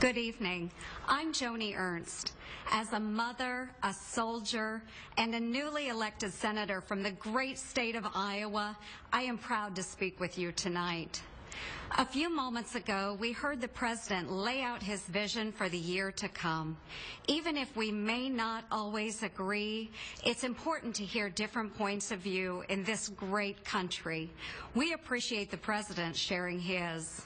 Good evening. I'm Joni Ernst. As a mother, a soldier, and a newly elected senator from the great state of Iowa, I am proud to speak with you tonight. A few moments ago, we heard the President lay out his vision for the year to come. Even if we may not always agree, it's important to hear different points of view in this great country. We appreciate the President sharing his.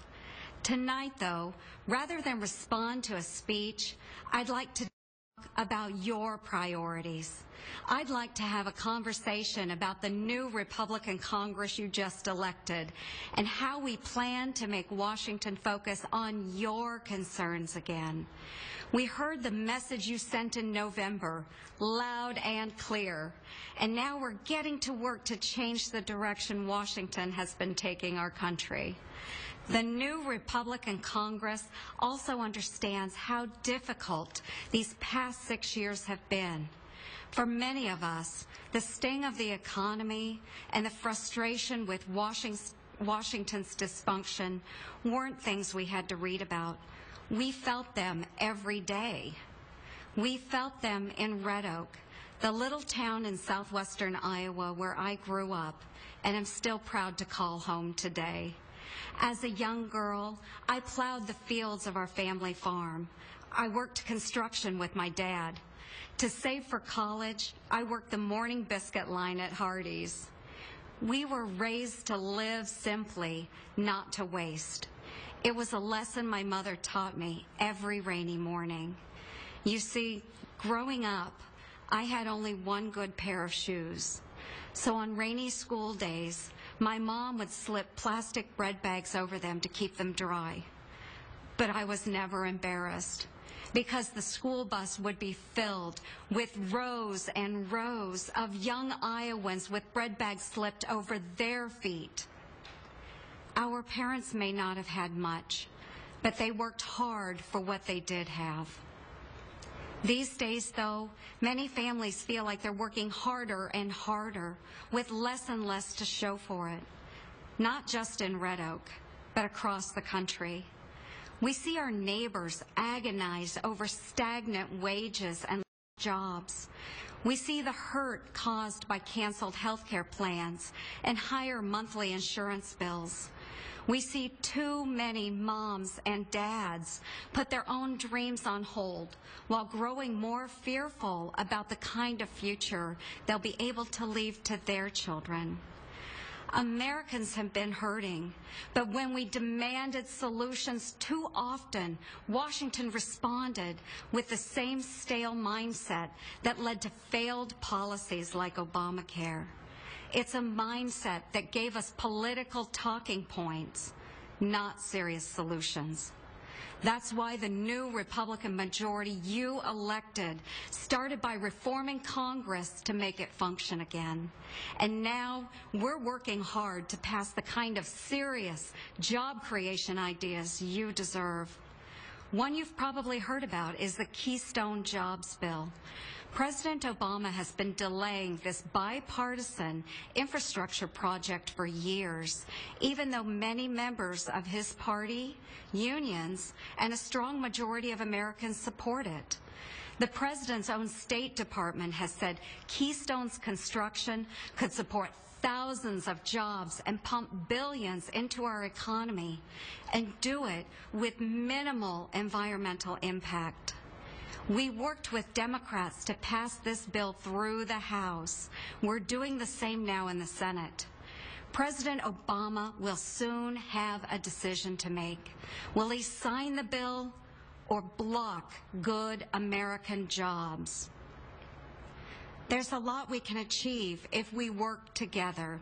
Tonight, though, rather than respond to a speech, I'd like to talk about your priorities. I'd like to have a conversation about the new Republican Congress you just elected and how we plan to make Washington focus on your concerns again. We heard the message you sent in November, loud and clear, and now we're getting to work to change the direction Washington has been taking our country. The new Republican Congress also understands how difficult these past 6 years have been. For many of us, the sting of the economy and the frustration with Washington's dysfunction weren't things we had to read about. We felt them every day. We felt them in Red Oak, the little town in southwestern Iowa where I grew up and am still proud to call home today. As a young girl, I plowed the fields of our family farm. I worked construction with my dad. To save for college, I worked the morning biscuit line at Hardee's. We were raised to live simply, not to waste. It was a lesson my mother taught me every rainy morning. You see, growing up, I had only one good pair of shoes. So on rainy school days, my mom would slip plastic bread bags over them to keep them dry. But I was never embarrassed because the school bus would be filled with rows and rows of young Iowans with bread bags slipped over their feet. Our parents may not have had much, but they worked hard for what they did have. These days, though, many families feel like they're working harder and harder with less and less to show for it, not just in Red Oak, but across the country. We see our neighbors agonize over stagnant wages and jobs. We see the hurt caused by canceled health care plans and higher monthly insurance bills. We see too many moms and dads put their own dreams on hold while growing more fearful about the kind of future they'll be able to leave to their children. Americans have been hurting, but when we demanded solutions too often, Washington responded with the same stale mindset that led to failed policies like Obamacare. It's a mindset that gave us political talking points, not serious solutions. That's why the new Republican majority you elected started by reforming Congress to make it function again. And now we're working hard to pass the kind of serious job creation ideas you deserve. One you've probably heard about is the Keystone Jobs Bill. President Obama has been delaying this bipartisan infrastructure project for years, even though many members of his party, unions, and a strong majority of Americans support it. The President's own State Department has said Keystone's construction could support thousands of jobs and pump billions into our economy and do it with minimal environmental impact. We worked with Democrats to pass this bill through the House. We're doing the same now in the Senate. President Obama will soon have a decision to make. Will he sign the bill or block good American jobs? There's a lot we can achieve if we work together.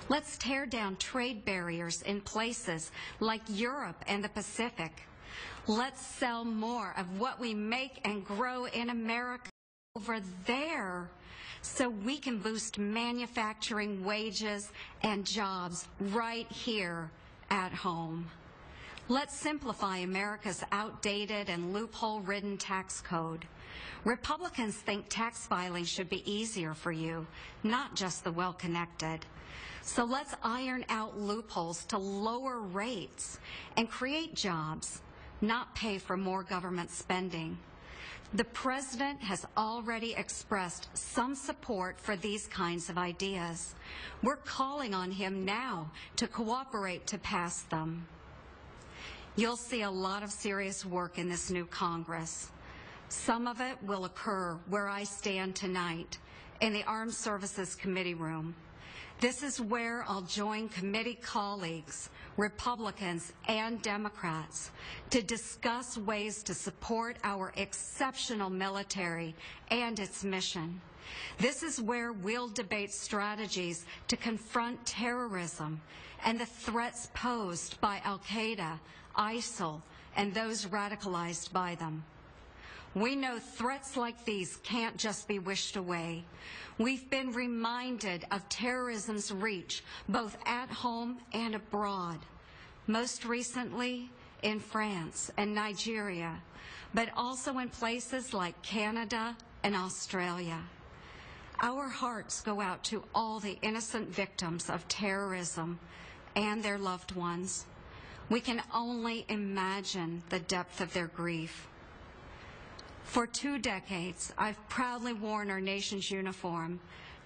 Let's tear down trade barriers in places like Europe and the Pacific. Let's sell more of what we make and grow in America over there so we can boost manufacturing wages and jobs right here at home. Let's simplify America's outdated and loophole-ridden tax code. Republicans think tax filing should be easier for you, not just the well-connected. So let's iron out loopholes to lower rates and create jobs. not pay for more government spending. The President has already expressed some support for these kinds of ideas. We're calling on him now to cooperate to pass them. You'll see a lot of serious work in this new Congress. Some of it will occur where I stand tonight, in the Armed Services Committee room. This is where I'll join committee colleagues, Republicans and Democrats, to discuss ways to support our exceptional military and its mission. This is where we'll debate strategies to confront terrorism and the threats posed by Al-Qaeda, ISIL, and those radicalized by them. We know threats like these can't just be wished away. We've been reminded of terrorism's reach, both at home and abroad, most recently in France and Nigeria, but also in places like Canada and Australia. Our hearts go out to all the innocent victims of terrorism and their loved ones. We can only imagine the depth of their grief. For 2 decades, I've proudly worn our nation's uniform,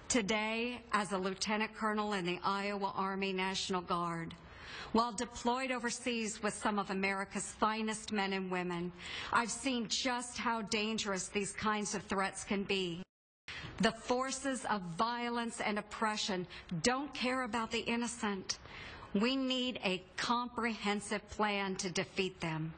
today as a lieutenant colonel in the Iowa Army National Guard. While deployed overseas with some of America's finest men and women, I've seen just how dangerous these kinds of threats can be. The forces of violence and oppression don't care about the innocent. We need a comprehensive plan to defeat them.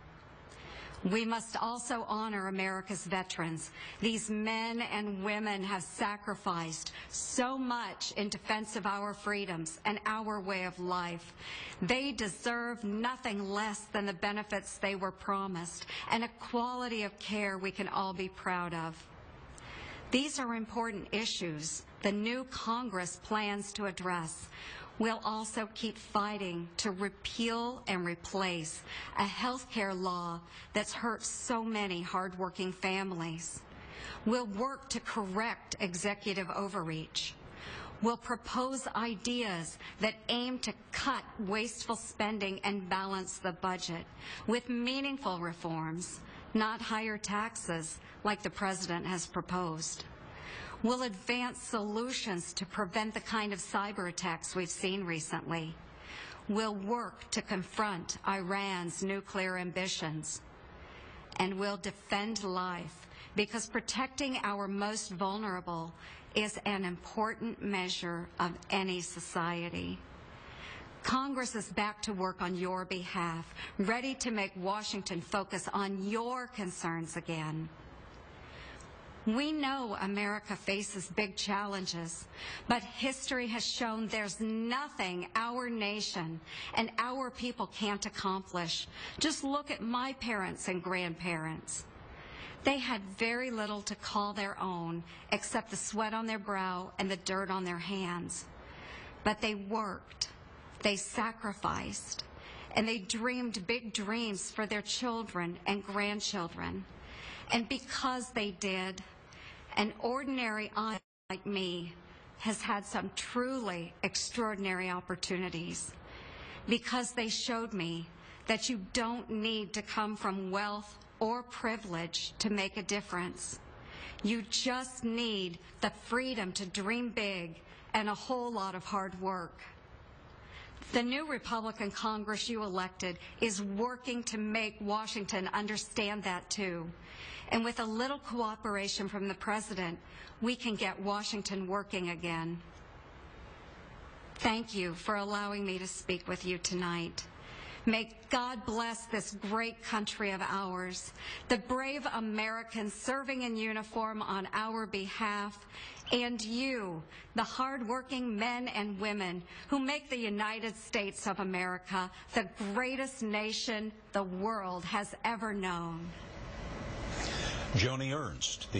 We must also honor America's veterans. These men and women have sacrificed so much in defense of our freedoms and our way of life. They deserve nothing less than the benefits they were promised and a quality of care we can all be proud of. These are important issues the new Congress plans to address. We'll also keep fighting to repeal and replace a health care law that's hurt so many hardworking families. We'll work to correct executive overreach. We'll propose ideas that aim to cut wasteful spending and balance the budget with meaningful reforms, not higher taxes like the President has proposed. We'll advance solutions to prevent the kind of cyber attacks we've seen recently. We'll work to confront Iran's nuclear ambitions. And we'll defend life because protecting our most vulnerable is an important measure of any society. Congress is back to work on your behalf, ready to make Washington focus on your concerns again. We know America faces big challenges, but history has shown there's nothing our nation and our people can't accomplish. Just look at my parents and grandparents. They had very little to call their own except the sweat on their brow and the dirt on their hands. But they worked, they sacrificed, and they dreamed big dreams for their children and grandchildren. And because they did, an ordinary eye like me has had some truly extraordinary opportunities. Because they showed me that you don't need to come from wealth or privilege to make a difference. You just need the freedom to dream big and a whole lot of hard work. The new Republican Congress you elected is working to make Washington understand that too. And with a little cooperation from the President, we can get Washington working again. Thank you for allowing me to speak with you tonight. May God bless this great country of ours, the brave Americans serving in uniform on our behalf, and you, the hardworking men and women who make the United States of America the greatest nation the world has ever known. Joni Ernst.